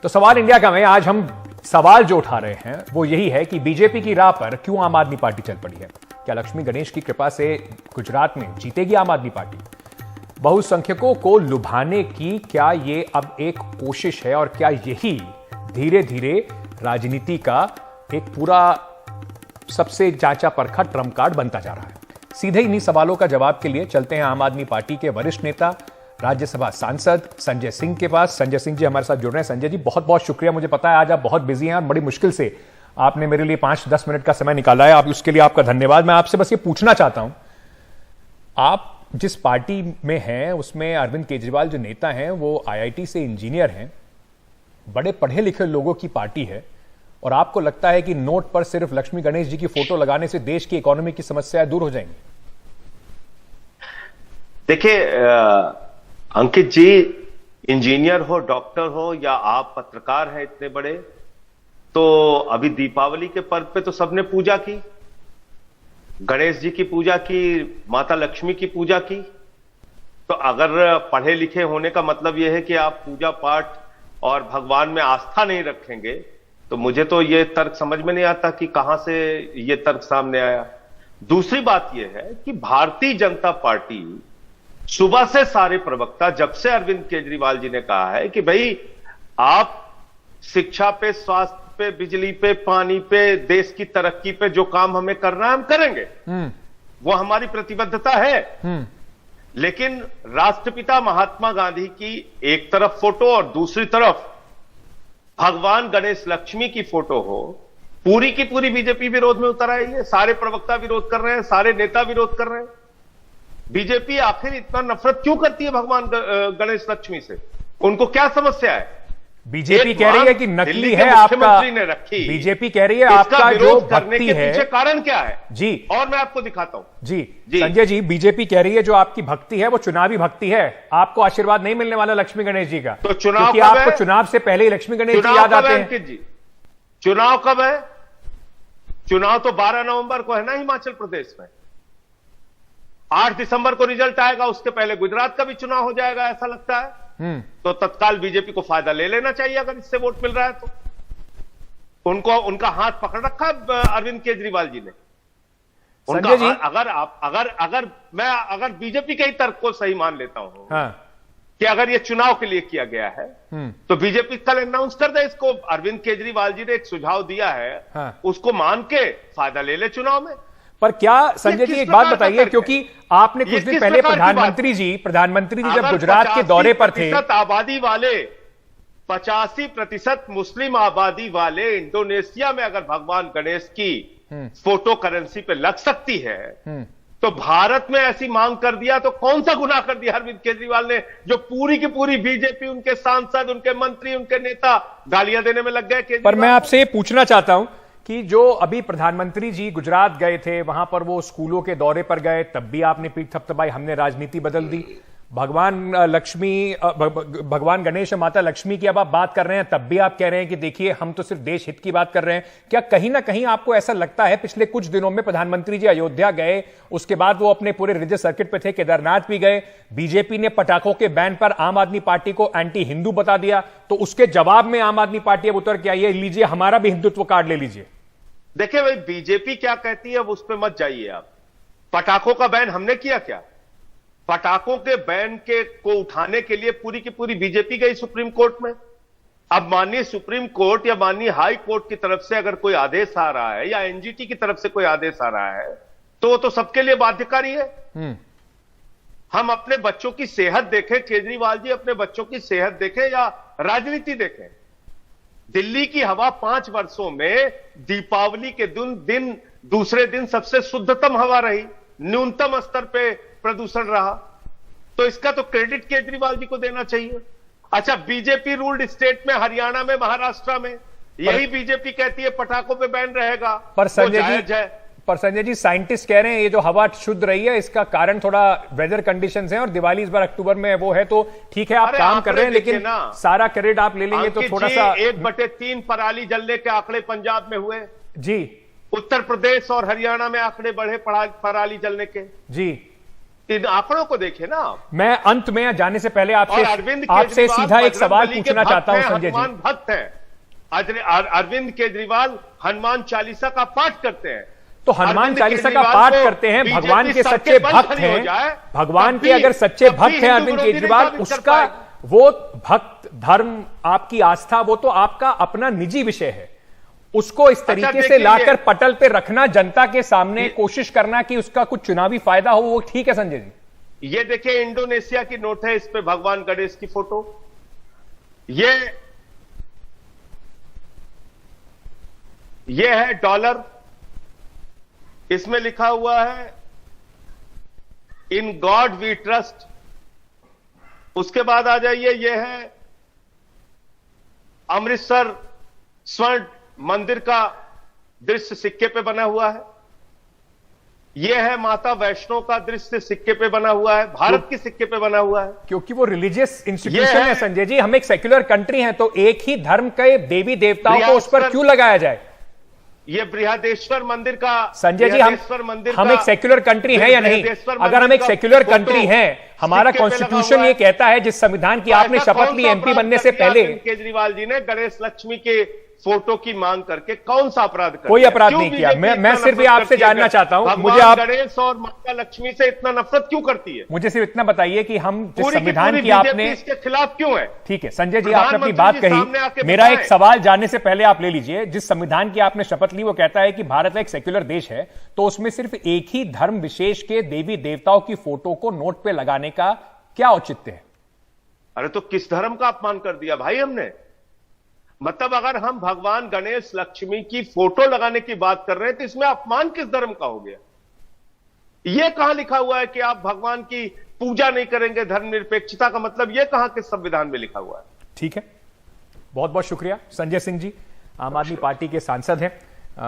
तो सवाल इंडिया का में आज हम सवाल जो उठा रहे हैं वो यही है कि बीजेपी की राह पर क्यों आम आदमी पार्टी चल पड़ी है। क्या लक्ष्मी गणेश की कृपा से गुजरात में जीतेगी आम आदमी पार्टी? बहुसंख्यकों को लुभाने की क्या ये अब एक कोशिश है और क्या यही धीरे धीरे राजनीति का एक पूरा सबसे जांचा परखा ट्रम्प कार्ड बनता जा रहा है? सीधे इन्हीं सवालों का जवाब के लिए चलते हैं आम आदमी पार्टी के वरिष्ठ नेता राज्यसभा सांसद संजय सिंह के पास। संजय सिंह जी हमारे साथ जुड़ रहे हैं। संजय जी बहुत बहुत शुक्रिया। मुझे पता है आज आप बहुत बिजी हैं और बड़ी मुश्किल से आपने मेरे लिए 5-10 मिनट का समय निकाला है। आप उसके लिए आपका धन्यवाद। मैं आपसे बस ये पूछना चाहता हूं, आप जिस पार्टी में हैं उसमें अरविंद केजरीवाल जो नेता हैं वो IIT से इंजीनियर हैं, बड़े पढ़े लिखे लोगों की पार्टी है, और आपको लगता है कि नोट पर सिर्फ लक्ष्मी गणेश जी की फोटो लगाने से देश की इकोनॉमी की समस्याएं दूर हो जाएंगी? देखिए अंकित जी, इंजीनियर हो, डॉक्टर हो या आप पत्रकार हैं इतने बड़े, तो अभी दीपावली के पर्व पे तो सबने पूजा की, गणेश जी की पूजा की, माता लक्ष्मी की पूजा की। तो अगर पढ़े लिखे होने का मतलब यह है कि आप पूजा पाठ और भगवान में आस्था नहीं रखेंगे, तो मुझे तो यह तर्क समझ में नहीं आता कि कहां से यह तर्क सामने आया। दूसरी बात यह है कि भारतीय जनता पार्टी सुबह से सारे प्रवक्ता, जब से अरविंद केजरीवाल जी ने कहा है कि भाई आप शिक्षा पे, स्वास्थ्य पे, बिजली पे, पानी पे, देश की तरक्की पे जो काम हमें करना है हम करेंगे, वो हमारी प्रतिबद्धता है। लेकिन राष्ट्रपिता महात्मा गांधी की एक तरफ फोटो और दूसरी तरफ भगवान गणेश लक्ष्मी की फोटो हो, पूरी की पूरी बीजेपी विरोध में उतर आई है। सारे प्रवक्ता विरोध कर रहे हैं, सारे नेता विरोध कर रहे हैं। बीजेपी आखिर इतना नफरत क्यों करती है भगवान गणेश लक्ष्मी से? उनको क्या समस्या है? बीजेपी कह रही है कि नकली है आपका, ने रखी। बीजेपी कह रही है आपका जो भक्ति है, पीछे कारण क्या है जी, और मैं आपको दिखाता हूं। जी संजय जी, बीजेपी कह रही है जो आपकी भक्ति है वो चुनावी भक्ति है, आपको आशीर्वाद नहीं मिलने वाला लक्ष्मी गणेश जी का। तो चुनाव कब आपको चुनाव से पहले ही लक्ष्मी गणेश जी याद आते हैं। जी चुनाव कब है? चुनाव तो 12 नवंबर को है ना हिमाचल प्रदेश में। 8 दिसंबर को रिजल्ट आएगा, उसके पहले गुजरात का भी चुनाव हो जाएगा ऐसा लगता है। तो तत्काल बीजेपी को फायदा ले लेना चाहिए अगर इससे वोट मिल रहा है तो। उनका हाथ पकड़ रखा अरविंद केजरीवाल जी ने। उनका जी? अगर बीजेपी के ही तर्क को सही मान लेता हूं, कि अगर ये चुनाव के लिए किया गया है तो बीजेपी कल अनाउंस कर दे इसको। अरविंद केजरीवाल जी ने एक सुझाव दिया है, उसको मान के फायदा ले ले चुनाव में। पर क्या संजय जी एक बात बताइए, क्योंकि आपने कुछ दिन पहले प्रधानमंत्री जी जब गुजरात के दौरे पर थे, आबादी वाले 85% मुस्लिम आबादी वाले इंडोनेशिया में अगर भगवान गणेश की फोटो करेंसी पे लग सकती है, तो भारत में ऐसी मांग कर दिया तो कौन सा गुनाह कर दिया अरविंद केजरीवाल ने, जो पूरी की पूरी बीजेपी, उनके सांसद, उनके मंत्री, उनके नेता गालियां देने में लग गए। पर मैं आपसे ये पूछना चाहता हूं कि जो अभी प्रधानमंत्री जी गुजरात गए थे, वहां पर वो स्कूलों के दौरे पर गए, तब भी आपने पीठ थपथपाई, हमने राजनीति बदल दी। भगवान गणेश और माता लक्ष्मी की अब आप बात कर रहे हैं, तब भी आप कह रहे हैं कि देखिए हम तो सिर्फ देश हित की बात कर रहे हैं। क्या कहीं ना कहीं आपको ऐसा लगता है, पिछले कुछ दिनों में प्रधानमंत्री जी अयोध्या गए, उसके बाद वो अपने पूरे रिलीजियस सर्किट पे थे, केदारनाथ भी गए, बीजेपी ने पटाखों के बैन पर आम आदमी पार्टी को एंटी हिंदू बता दिया, तो उसके जवाब में आम आदमी पार्टी अब उतर के आई है, लीजिए हमारा भी हिंदुत्व कार्ड ले लीजिए। देखिए भाई, बीजेपी क्या कहती है अब उस पर मत जाइए आप। पटाखों का बैन हमने किया क्या? पटाखों के बैन को उठाने के लिए पूरी की पूरी बीजेपी गई सुप्रीम कोर्ट में। अब माननीय सुप्रीम कोर्ट या माननीय हाई कोर्ट की तरफ से अगर कोई आदेश आ रहा है या एनजीटी की तरफ से कोई आदेश आ रहा है, तो वो तो सबके लिए बाध्यकारी है। हम अपने बच्चों की सेहत देखें, केजरीवाल जी अपने बच्चों की सेहत देखें या राजनीति देखें। दिल्ली की हवा 5 वर्षों में दीपावली के दिन दूसरे दिन सबसे शुद्धतम हवा रही, न्यूनतम स्तर पे प्रदूषण रहा। तो इसका तो क्रेडिट केजरीवाल जी को देना चाहिए। अच्छा, बीजेपी रूल्ड स्टेट में, हरियाणा में, महाराष्ट्र में यही बीजेपी कहती है पटाखों पे बैन रहेगा। पर संजय जी साइंटिस्ट कह रहे हैं ये जो हवा शुद्ध रही है इसका कारण थोड़ा वेदर कंडीशंस हैं, और दिवाली इस बार अक्टूबर में वो है, तो ठीक है आप काम कर रहे हैं, लेकिन सारा क्रेडिट आप ले लेंगे तो थोड़ा सा। 1/3 पराली जलने के आंकड़े पंजाब में हुए जी, उत्तर प्रदेश और हरियाणा में आंकड़े बढ़े पराली जलने के। जी, इन आंकड़ों को देखें ना आप। मैं अंत में जाने से पहले और आपसे अरविंद आपसे केजरीवाल सीधा एक सवाल बजरंगबली के पूछना भक्त चाहता हूं हैं, संजय जी। हनुमान भक्त हैं। अरविंद केजरीवाल हनुमान चालीसा का पाठ करते हैं। तो हनुमान अरविंद चालीसा का केजरीवाल पाठ को करते हैं, बीजेपी भगवान के सबके सच्चे बल भक्त खड़ी हो हैं, जाए, भगवान तब के भी- अगर सच्चे तब भी भक्त हैं हिंदू अरविंद विरोधी केजरीवाल, नहीं साबित कर उसका पाएंगे। वो भक्त धर्म, आपकी आस्था, वो तो आपका अपना निजी विषय है। उसको इस तरीके से देखिए लाकर ये- पटल पे रखना, जनता के सामने कोशिश करना कि उसका कुछ चुनावी फायदा हो, वो ठीक है संजय जी। ये देखिए इंडोनेशिया की नोट है, इस पे भगवान गणेश की फोटो। ये है डॉलर, इसमें लिखा हुआ है इन गॉड वी ट्रस्ट। उसके बाद आ जाइए, ये है अमृतसर स्वर्ण मंदिर का दृश्य सिक्के पे बना हुआ है। यह है माता वैष्णो का दृश्य सिक्के पे बना हुआ है, भारत के सिक्के पे बना हुआ है। क्योंकि वो रिलीजियस इंस्टीट्यूशन ये है है- संजय जी, हम एक सेक्युलर कंट्री हैं, तो एक ही धर्म के देवी देवताओं को उस पर क्यों लगाया जाए? ये बृहदेश्वर मंदिर का संजय जी, बृहदेश्वर मंदिर हम का- एक सेक्युलर कंट्री है या नहीं? बृहदेश्वर अगर हम मंदिर एक का सेक्युलर फोटो कंट्री हैं, हमारा सिक्के पे लगा कॉन्स्टिट्यूशन हुआ ये है। कहता है जिस संविधान की आपने ऐसा शपथ कौन ली सा एमपी अपराध बनने कर से दिया पहले, अरविंद केजरीवाल जी ने गणेश लक्ष्मी के फोटो की मांग करके कौन सा अपराध कर कोई दिया? अपराध क्यों नहीं किया। बीजेपी मैं इतना सिर्फ ये नफरत आपसे करती है? जानना चाहता हूं, भगवान मुझे आप गणेश और माता लक्ष्मी से इतना नफरत क्यों करती है? मुझे सिर्फ इतना बताइए कि हम जिस पूरी संविधान पूरी की आपने, बीजेपी इसके खिलाफ क्यों है? ठीक है संजय जी, आपने अपनी प्रधानमंत्री बात जी सामने कही, आके मेरा एक बताएं। सवाल जानने से पहले आप ले लीजिए। जिस संविधान की आपने शपथ ली वो कहता है कि भारत एक सेक्युलर देश है, तो उसमें सिर्फ एक ही धर्म विशेष के देवी देवताओं की फोटो को नोट पे लगाने का क्या औचित्य है? अरे तो किस धर्म का अपमान कर दिया भाई हमने? मतलब अगर हम भगवान गणेश लक्ष्मी की फोटो लगाने की बात कर रहे हैं तो इसमें अपमान किस धर्म का हो गया? यह कहां लिखा हुआ है कि आप भगवान की पूजा नहीं करेंगे? धर्मनिरपेक्षता का मतलब यह कहां किस संविधान में लिखा हुआ है? ठीक है, बहुत बहुत शुक्रिया संजय सिंह जी, आम आदमी पार्टी के सांसद हैं,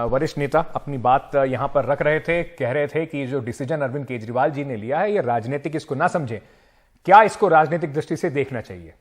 वरिष्ठ नेता, अपनी बात यहां पर रख रहे थे, कह रहे थे कि जो डिसीजन अरविंद केजरीवाल जी ने लिया है ये राजनीतिक, इसको ना समझें, क्या इसको राजनीतिक दृष्टि से देखना चाहिए।